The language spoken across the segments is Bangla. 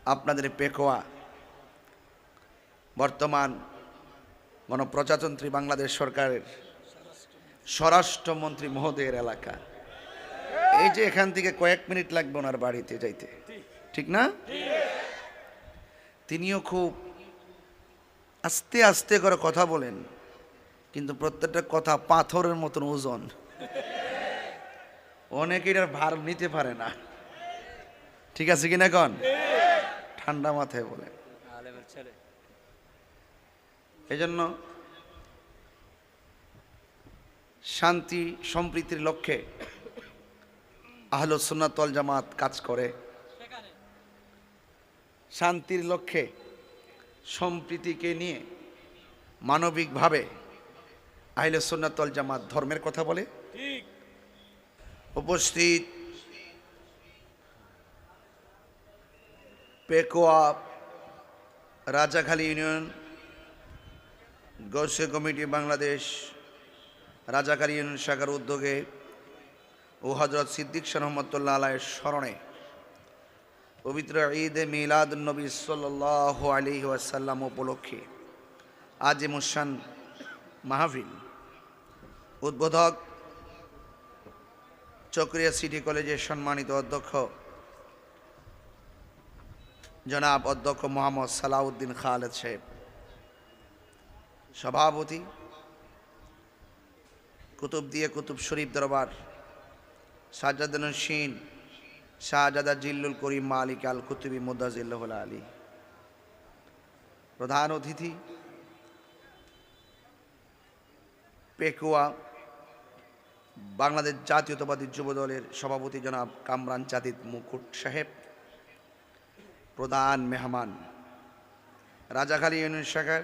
আপনাদের পেকোয়া বর্তমান গণপ্রজাতন্ত্রী বাংলাদেশ সরকারের স্বরাষ্ট্রমন্ত্রী মহোদয়ের এলাকা। এই যে এখান থেকে কয়েক মিনিট লাগবে ওনার বাড়িতে যাইতে, ঠিক না? তিনিও খুব আস্তে আস্তে করে কথা বলেন, কিন্তু প্রত্যেকটা কথা পাথরের মতন ওজন। অনেকে এটার ভার নিতে পারে না। ঠিক আছে কিনা কন? ঠান্ডা মাথায় বলেন। এজন্য শান্তি সম্প্রীতির লক্ষ্যে আহলুস সুন্নাত ওয়াল জামাত কাজ করে। শান্তির লক্ষ্যে সম্প্রীতিকে নিয়ে মানবিকভাবে আহলুস সুন্নাত ওয়াল জামাত ধর্মের কথা বলে। উপস্থিত পেকোয়া রাজাখালী ইউনিয়ন গৌসে কমিটি বাংলাদেশ রাজাখালী ইউনিয়ন শাখার উদ্যোগে ও হযরত সিদ্দিক শাহ রহমতুল্লাহ আলাইহির স্মরণে পবিত্র ঈদে মিলাদুন নবী সাল্লাল্লাহু আলাইহি ওয়াসাল্লাম উপলক্ষে আজিমুশান মাহফিল উদ্বোধক চকরিয়া সিটি কলেজের সম্মানিত অধ্যক্ষ জনাব অধ্যক্ষ মোহাম্মদ সালাউদ্দিন খালেদ সাহেব, সভাপতি কুতুবদিয়া কুতুব শরীফ দরবার সাজ্জাদুন্নশীন শাহজাদা জিল্লুল করিম মালিক আল কুতুবি মুদাজিল্লাহুল আলী, প্রধান অতিথি পেকুয়া বাংলাদেশ জাতীয়তাবাদী যুব দলের সভাপতি জনাব কামরান জাদিদ মুকুট সাহেব, প্রধান মেহমান রাজাখালী ইউনিয়ন শাখার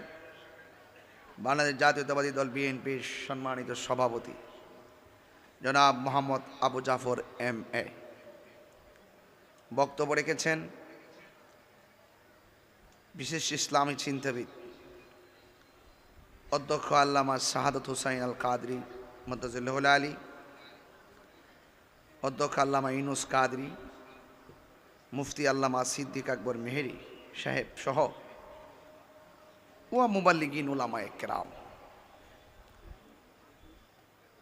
বাংলাদেশ জাতীয়তাবাদী দল বিএনপির সম্মানিত সভাপতি জনাব মোহাম্মদ আবু জাফর MA। বক্তব্য রেখেছেন বিশেষ ইসলামী চিন্তাবিদ অধ্যক্ষ আল্লামা শাহাদাত হুসাইন আল কাদরি মুদাজিল্লাহুল আলী, অধ্যক্ষ আল্লামা ইউনুস কাদরি, মুফতি আল্লামা সিদ্দিক আকবর মেহেরি সাহেব সহ ওয়া মুবাল্লিগিন উলামায়ে কেরাম,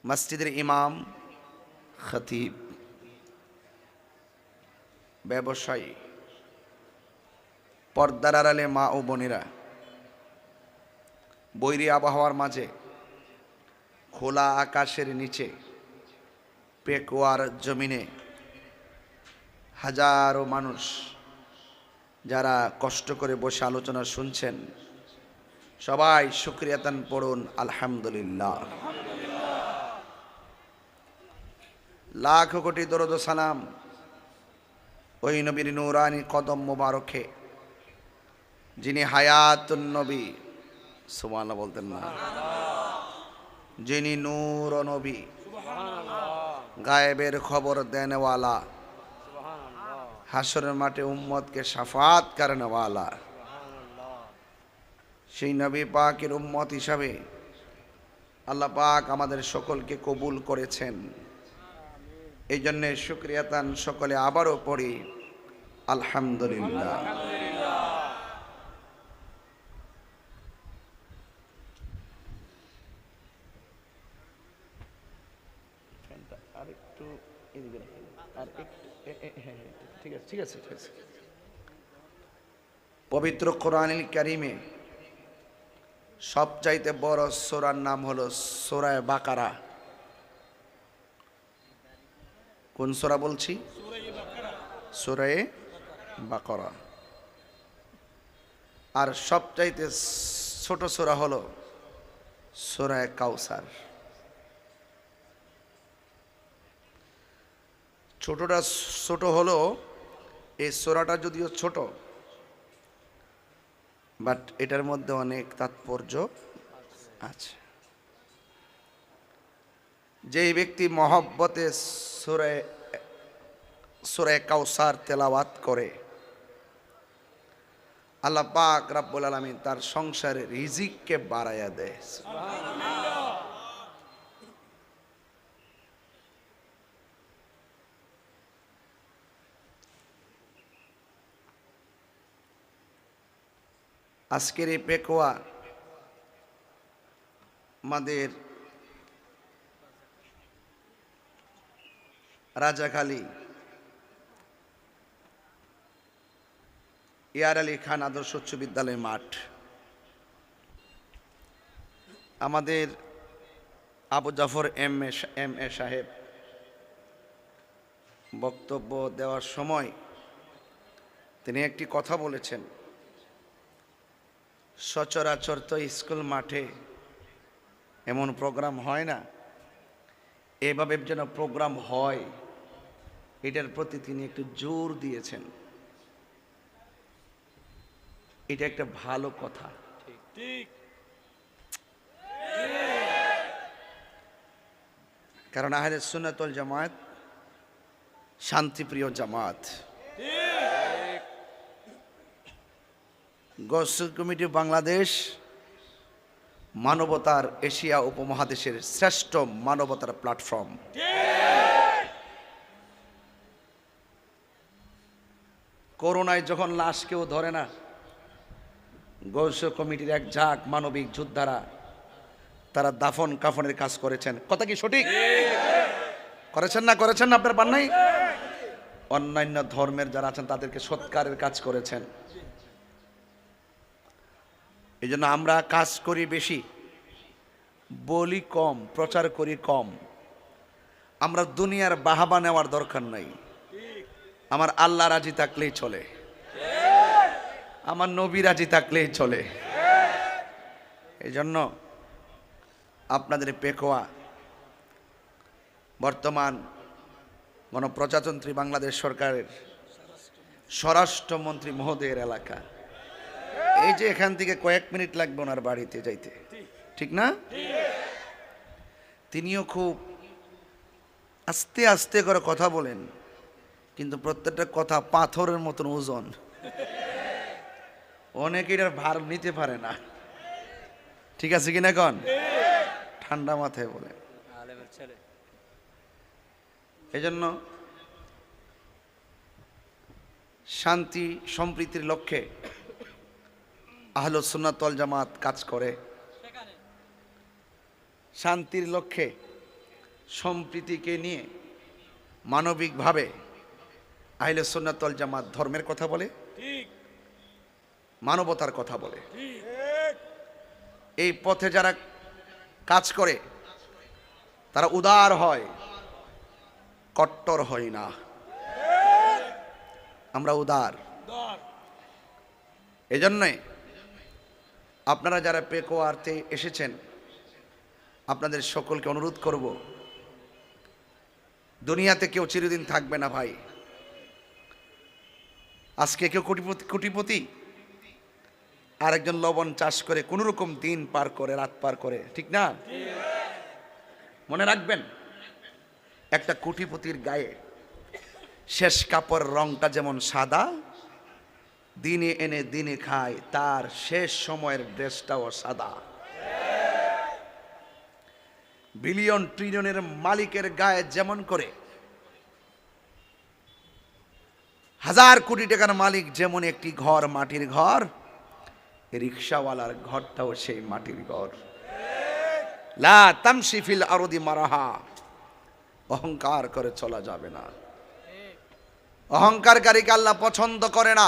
মসজিদের ইমাম, খতিব, ব্যবসায়ী, পর্দার আড়ালে মা ও বোনেরা, বৈরী আবহাওয়ার মাঝে খোলা আকাশের নিচে পেকুয়ার জমিনে হাজারো মানুষ যারা কষ্ট করে বসে আলোচনা শুনছেন, সবাই শুকরিয়াতান পড়ুন আলহামদুলিল্লাহ। লাখ কোটি দরুদ ও সালাম ওই নবীর নূরানি কদম মোবারকে যিনি হায়াতুন নবী, সুবহানাল্লাহ বলতেন না, যিনি নূর ও নবী, গায়েবের খবর দেনওয়ালা, হাসরের মাঠে উম্মতকে শাফাত করেনওয়ালা, সেই নবী পাকের উম্মত হিসাবে আল্লাহ পাক আমাদের সকলকে কবুল করেছেন। এই জন্যে শুকরিয়াতান সকলে আবারও পড়ি আলহামদুলিল্লাহ। ঠিক আছে। পবিত্র কোরআনুল কারীমে সবচাইতে বড় সূরার নাম হলো সূরা বাকারা। কোন সূরা বলছি? সূরা বাকারা। আর সবচাইতে ছোট সূরা হলো সূরা কাউসার। ছোট হলো এই সূরাটা যদিও ছোট, বাট এটার মধ্যে অনেক তাৎপর্য আছে। যেই ব্যক্তি মহব্বতে সূরা কাউসার তেলাওয়াত করে, আল্লাহ পাক রব্বুল আলামিন তার সংসারে রিজিককে বাড়ায়া দেয়। আজকের এই পেকোয়া আমাদের রাজাখালী ইয়ার আলী খান আদর্শ উচ্চ বিদ্যালয় মাঠ। আমাদের আবু জাফর এম এ সাহেব বক্তব্য দেওয়ার সময় তিনি একটি কথা বলেছেন, সচরাচর তো স্কুল মাঠে এমন প্রোগ্রাম হয় না, এভাবে যেন প্রোগ্রাম হয় এটার প্রতি তিনি একটু জোর দিয়েছেন। এটা একটা ভালো কথা। ঠিক, কারণ আহলে সুন্নাত ওয়াল জামাত শান্তিপ্রিয় জামাত। গৌসুল কমিটি বাংলাদেশ মানবতার এশিয়া উপমহাদেশের শ্রেষ্ঠ মানবতার প্ল্যাটফর্ম। করোনায় যখন লাশ কেউ ধরে না, গৌসুল কমিটির এক ঝাঁক মানবিক যোদ্ধারা তারা দাফন কাফনের কাজ করেছেন। কথা কি সঠিক? করেছেন না আপনার পান নাই? অন্যান্য ধর্মের যারা আছেন তাদেরকে সৎকারের কাজ করেছেন। এই জন্য আমরা কাজ করি বেশি, বলি কম, প্রচার করি কম। আমরা দুনিয়ার বাহাবা নেওয়ার দরকার নাই। আমার আল্লাহ রাজি থাকলেই চলে, আমার নবী রাজি থাকলেই চলে। এই জন্য আপনাদের পেকোয়া বর্তমান গণপ্রজাতন্ত্রী বাংলাদেশ সরকারের স্বরাষ্ট্রমন্ত্রী মহোদয়ের এলাকা। এই যে এখান থেকে কয়েক মিনিট লাগবে ওনার বাড়িতে যাইতে, ঠিক না? তিনিও খুব আস্তে আস্তে করে কথা বলেন, কিন্তু প্রত্যেকটা কথা পাথরের মতন ওজন। অনেকে এটার ভার নিতে পারে না। ঠিক আছে কিনা কন? ঠান্ডা মাথায় বলেন। এজন্য শান্তি সম্প্রীতির লক্ষ্যে আহলুস সুন্নাত ওয়াল জামাত কাজ করে। শান্তির লক্ষ্যে সম্প্রীতিকে নিয়ে মানবিকভাবে আহলুস সুন্নাত ওয়াল জামাত ধর্মের কথা বলে, মানবতার কথা বলে। এই পথে যারা কাজ করে তারা উদার হয়, কট্টর হয় না। আমরা উদার। এজন্যই আপনারা যারা পেকোয়াতে এসেছেন, আপনাদের সকলকে অনুরোধ করব, দুনিয়াতে কেউ চিরদিন থাকবে না ভাই। আজকে কেউ কোটিপতি, আরেকজন লবণ চাষ করে কোন রকম দিন পার করে, রাত পার করে, ঠিক না? মনে রাখবেন, একটা কোটিপতির গায়ে শেষ কাপড় রংটা যেমন সাদা, দিনে এনে দিনে খায়, তার শেষ সময়ের ড্রেসটাও সাদা। বিলিয়ন ট্রিলিয়নের মালিকের গায়ে যেমন করে, হাজার কোটি টাকার মালিক যেমন একটি ঘর, মাটির ঘর, রিকশাওয়ালার ঘরটাও সেই মাটির ঘর। লা তামশি ফিল আরদি মারাহা, অহংকার করে চলা যাবে না। অহংকারকারীকে আল্লাহ পছন্দ করে না।